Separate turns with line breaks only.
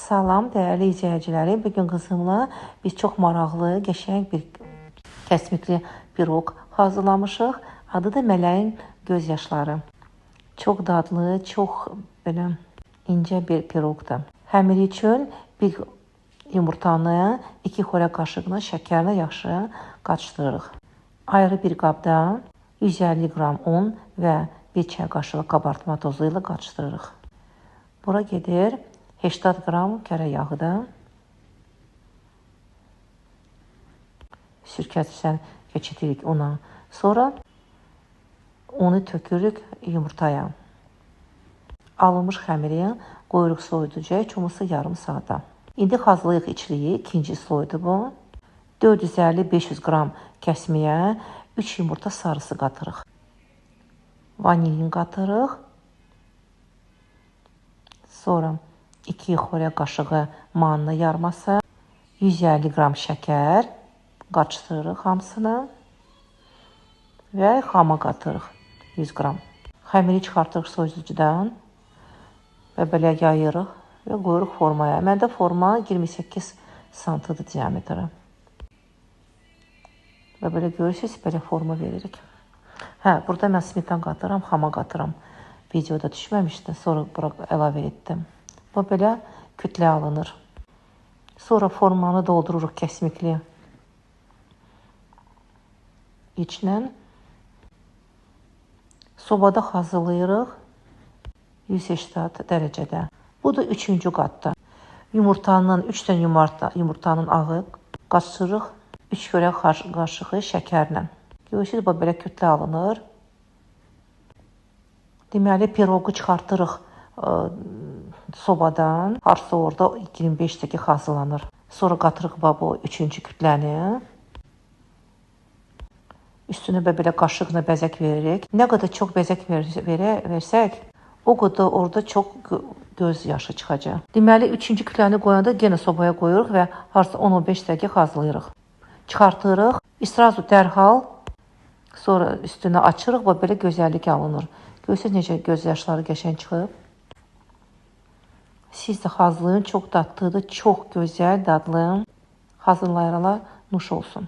Salam, dəyərli izləyicilərim. Bugün qızımla biz çox maraqlı, qəşəng bir kəsmikli piroq hazırlamışıq. Adı da mələyin göz yaşları. Çox dadlı, çox belə incə bir piroqdur. Həmiri üçün bir yumurtanı 2 xörək qaşığına şəkərlə yaxşı qarışdırırıq. Ayrı bir qabda 150 qram un və 1 çay qaşığı qabartma tozu ilə qarışdırırıq. Bura gedir 80 qram kərə yağı da. Sürkəcdən keçiririk ona. Sonra onu tökürük yumurtaya. Alınmış xəmiri qoyuruq soyuducuya, heç olmasa yarım saata. İndi hazırlayıq içliyi, ikinci soyudu bu. 450-500 qram kəsmiyə 3 yumurta sarısı qatırıq. Vanilin qatırıq. Sonra 2 xörək qaşığı manna yarması, 150 qram şəkər qarışdırırıq hamısını və xama qatırıq 100 qram. Xəmiri çıxartırıq soyuducudan və belə yayırıq və qoyuruq formaya. Məndə forma 28 santidir diametri. Və belə görürsünüz, belə forma veririk. Burada mən smetan qatıram, xama qatıram. Videoda düşməmişdi, sonra bura əlavə etdim. Bu belə kütlə alınır. Sonra formanı doldururuq kəsmikli içlə. Sobada hazırlayırıq 180 dərəcədə. Bu da 3-cü qatda. Yumurtanın, 3 dənə yumurtanın ağı qaçırırıq 3 xörək qaşığı şəkərlə. Görürsünüz, bu belə kütlə alınır. Deməli, piroqu çıxartırıq sobadan. Harsa orada 25 dəqiqə hazırlanır. Sonra qatırıq bu 3-cü kütləni. Üstünə belə qaşıqla bəzək veririk. Nə qədər çox bəzək versək, o qədər orada çox göz yaşı çıxacaq. Deməli, 3-cü kütləni qoyanda yenə sobaya qoyuruq və harsa 10-15 dəqiqə hazırlayırıq. Çıxartırıq. İsrazu dərhal. Sonra üstünə açırıq və belə gözəllik alınır. Görürsünüz necə göz yaşları qəşəng çıxıb. Siz də hazırlayın. Çox dadlıdır, çox gözəl, dadlı. Hazırlayarlar, nuş olsun.